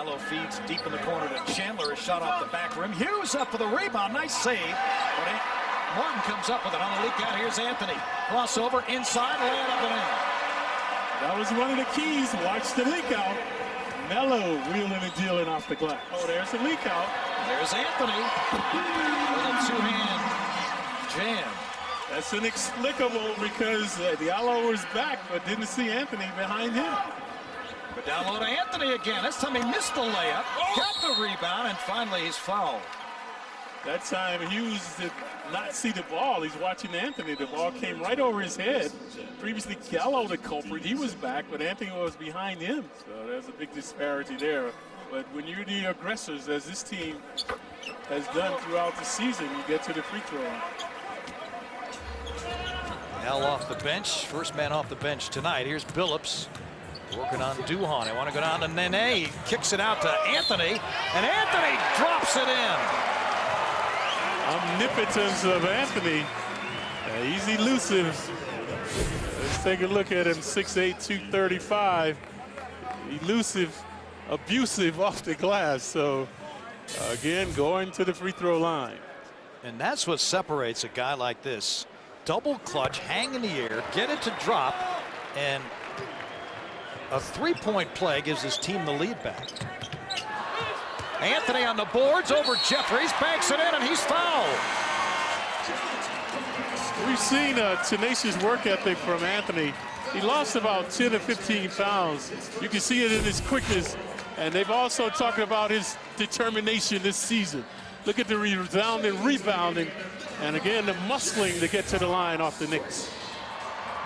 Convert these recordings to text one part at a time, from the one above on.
Gallo feeds deep in the corner to Chandler. A shot off the back rim. Hughes up for the rebound. Nice save. But Martin comes up with it on the leak out. Here's Anthony. Crossover inside. Lay it up and in. That was one of the keys. Watch the leak out. Melo wheeling and dealing off the glass. Oh, there's the leak out. There's Anthony with a two-hand jam. That's inexplicable because Gallo was back, but didn't see Anthony behind him. But down low to Anthony again. This time he missed the layup, got the rebound, and finally he's fouled. That time Hughes did not see the ball. He's watching Anthony. The ball came right over his head. Previously, Gallo, the culprit, he was back, but Anthony was behind him. So there's a big disparity there. But when you're the aggressors, as this team has done throughout the season, you get to the free throw line. Al off the bench, first man off the bench tonight. Here's Billups working on Duhon. They want to go down to Nene. He kicks it out to Anthony, and Anthony drops it in. Omnipotence of Anthony. He's elusive. Let's take a look at him. 6'8", 235. Elusive, abusive off the glass. So, again, going to the free throw line. And that's what separates a guy like this. Double clutch, hang in the air, get it to drop, and a three-point play gives his team the lead back. Anthony on the boards over Jeffries, banks it in, and he's fouled. We've seen a tenacious work ethic from Anthony. He lost about 10 or 15 pounds. You can see it in his quickness, and they've also talked about his determination this season. Look at the resounding rebounding, and again, the muscling to get to the line off the Knicks.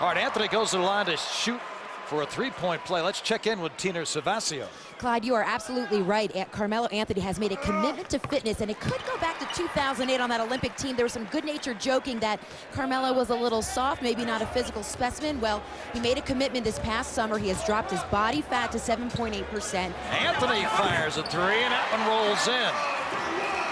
All right, Anthony goes to the line to shoot for a three-point play. Let's check in with Tina Savasio. Clyde, you are absolutely right. Carmelo Anthony has made a commitment to fitness, and it could go back to 2008 on that Olympic team. There was some good-natured joking that Carmelo was a little soft, maybe not a physical specimen. Well, he made a commitment this past summer. He has dropped his body fat to 7.8%. Anthony fires a three, and that one rolls in.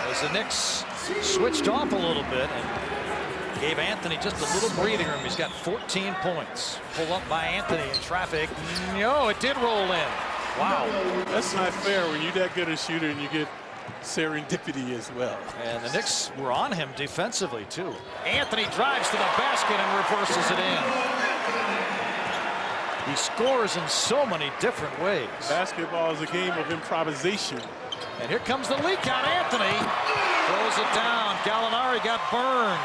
As the Knicks switched off a little bit and gave Anthony just a little breathing room. He's got 14 points. Pull up by Anthony in traffic. No, it did roll in. Wow. That's not fair when you're that good a shooter and you get serendipity as well. And the Knicks were on him defensively, too. Anthony drives to the basket and reverses it in. He scores in so many different ways. Basketball is a game of improvisation. And here comes the leak out. Anthony throws it down. Gallinari got burned.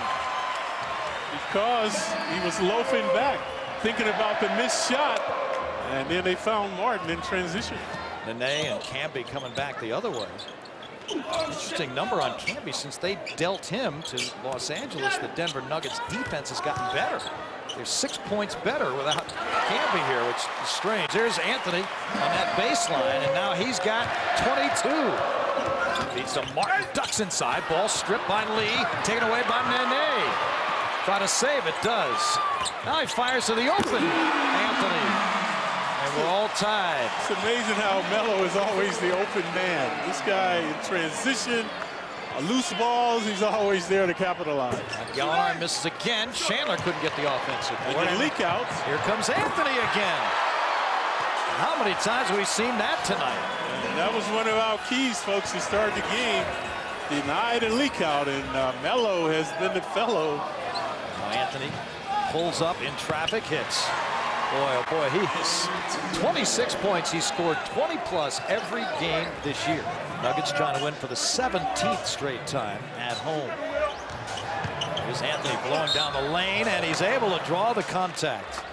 Because he was loafing back, thinking about the missed shot. And then they found Martin in transition. Nene and Camby coming back the other way. Interesting number on Camby since they dealt him to Los Angeles. The Denver Nuggets defense has gotten better. They're 6 points better without Camby here, which is strange. There's Anthony on that baseline, and now he's got 22. Beats a Martin, ducks inside, ball stripped by Lee, taken away by Nene. Try to save it, does. Now he fires to the open Anthony. And we're all tied. It's amazing how Melo is always the open man. This guy in transition, loose balls, he's always there to capitalize. Gallinari misses again. Chandler couldn't get the offensive board. And leak out. Here comes Anthony again. How many times have we seen that tonight? And that was one of our keys, folks, to start the game. Denied a leak out, and Melo has been the fellow. Now Anthony pulls up in traffic, hits. Boy, oh boy, he is 26 points. He scored 20-plus every game this year. Nuggets trying to win for the 17th straight time at home. Here's Anthony blowing down the lane, and he's able to draw the contact.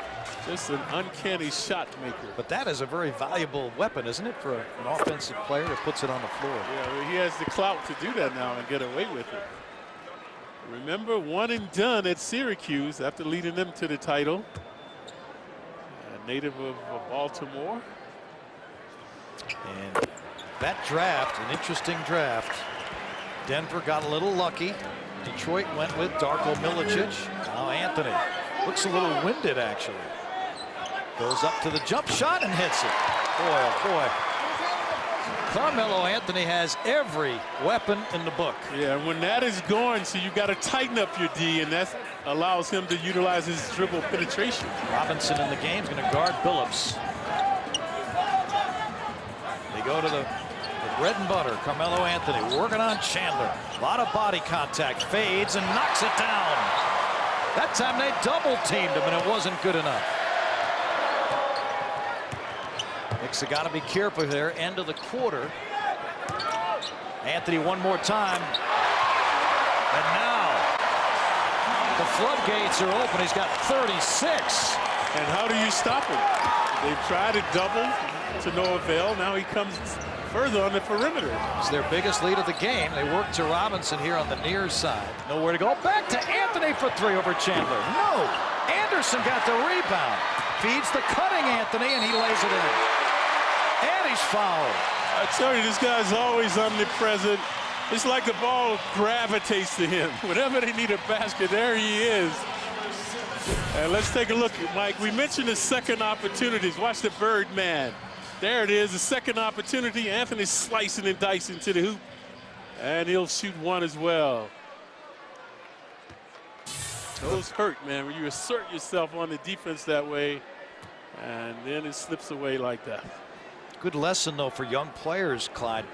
Just an uncanny shot maker. But that is a very valuable weapon, isn't it, for an offensive player that puts it on the floor? Yeah, well, he has the clout to do that now and get away with it. Remember, one and done at Syracuse after leading them to the title. Native of Baltimore. And that draft, an interesting draft. Denver got a little lucky. Detroit went with Darko Milicic. Now Anthony looks a little winded, actually. Goes up to the jump shot and hits it. Boy, oh boy. Carmelo Anthony has every weapon in the book. Yeah, when that is going, so you got to tighten up your D, and that allows him to utilize his dribble penetration. Robinson in the game is going to guard Billups. They go to the The bread and butter, Carmelo Anthony working on Chandler. A lot of body contact, fades and knocks it down. That time they double teamed him and it wasn't good enough. Knicks have got to be careful here. End of the quarter. Anthony one more time. And now the floodgates are open. He's got 36. And how do you stop him? They've tried to double to no avail. Now he comes further on the perimeter. It's their biggest lead of the game. They work to Robinson here on the near side. Nowhere to go. Back to Anthony for three over Chandler. No. Anderson got the rebound. Feeds the cutting Anthony, and he lays it in. And he's fouled. I tell you, this guy's always omnipresent. It's like the ball gravitates to him. Whenever they need a basket, there he is. And let's take a look, Mike. We mentioned the second opportunities. Watch the Birdman. There it is, the second opportunity. Anthony's slicing and dicing to the hoop. And he'll shoot one as well. Those hurt, man, when you assert yourself on the defense that way, and then it slips away like that. Good lesson, though, for young players, Clyde.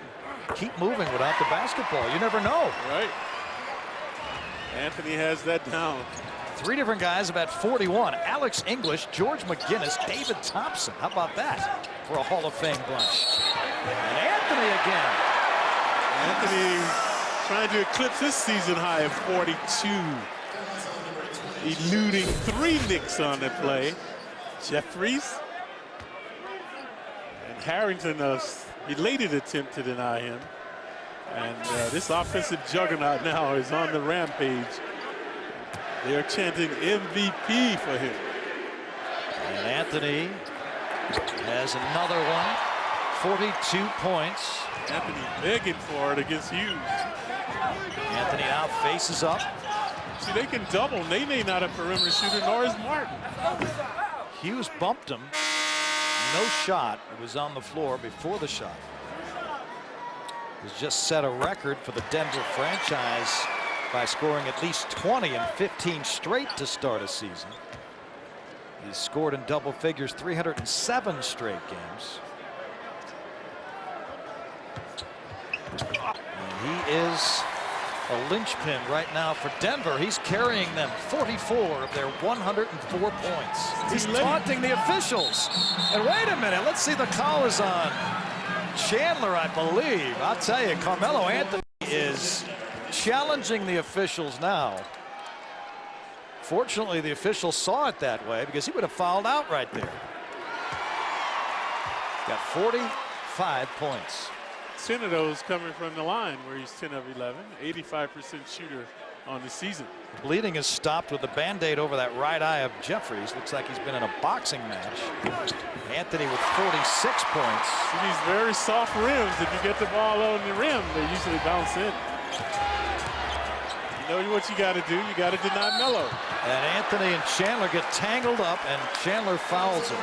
Keep moving without the basketball. You never know. Right. Anthony has that down. Three different guys about 41. Alex English, George McGinnis, David Thompson. How about that for a Hall of Fame bunch? And Anthony again. Anthony trying to eclipse his season high of 42. Eluding three Knicks on the play. Jeffries. And Harrington, a belated attempt to deny him. And this offensive juggernaut now is on the rampage. They're chanting MVP for him. And Anthony has another one. 42 points. Anthony begging for it against Hughes. Anthony now faces up. See, they can double. Nene not a perimeter shooter, nor is Martin. Hughes bumped him. No shot. It was on the floor before the shot. He's just set a record for the Denver franchise by scoring at least 20 and 15 straight to start a season. He's scored in double figures 307 straight games. And he is a linchpin right now for Denver. He's carrying them 44 of their 104 points. He's taunting the officials. And wait a minute, let's see, the call is on Chandler, I believe. I'll tell you, Carmelo Anthony is challenging the officials now. Fortunately, the officials saw it that way because he would have fouled out right there. Got 45 points. 10 of those coming from the line where he's 10 of 11, 85% shooter on the season. The bleeding is stopped with the Band-Aid over that right eye of Jeffries. Looks like he's been in a boxing match. Anthony with 46 points. See these very soft rims. If you get the ball on the rim, they usually bounce in. You know what you got to do. You got to deny Melo. And Anthony and Chandler get tangled up, and Chandler fouls him.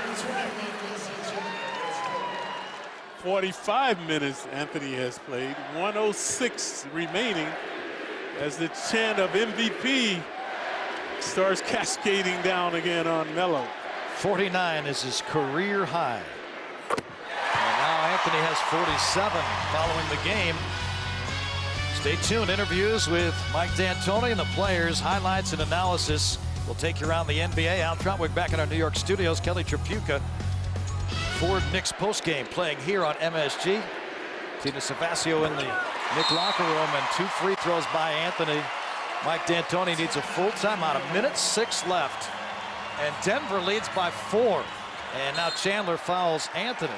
45 minutes Anthony has played. 106 remaining as the chant of MVP starts cascading down again on Melo. 49 is his career high. And now Anthony has 47 following the game. Stay tuned. Interviews with Mike D'Antoni and the players, highlights and analysis. We'll take you around the NBA. Al Trotwick back in our New York studios. Kelly Tripucka, Ford Knicks postgame, playing here on MSG. Tina Savasio in the Knick locker room, and two free throws by Anthony. Mike D'Antoni needs a full timeout. A minute 6 left. And Denver leads by 4. And now Chandler fouls Anthony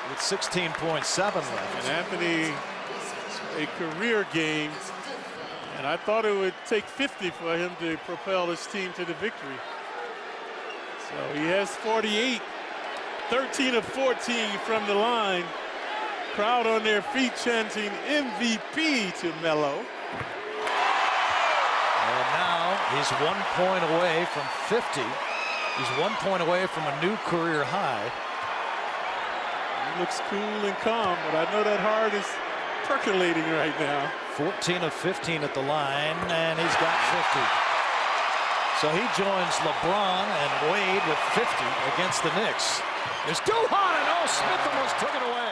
with 16.7 left. And Anthony, a career game, and I thought it would take 50 for him to propel his team to the victory. So he has 48, 13 of 14 from the line. Crowd on their feet chanting MVP to Melo. And now he's 1 point away from 50. He's 1 point away from a new career high. He looks cool and calm, but I know that heart is percolating right now. 14 of 15 at the line, and he's got 50. So he joins LeBron and Wade with 50 against the Knicks. There's Duhan, and Smith almost took it away.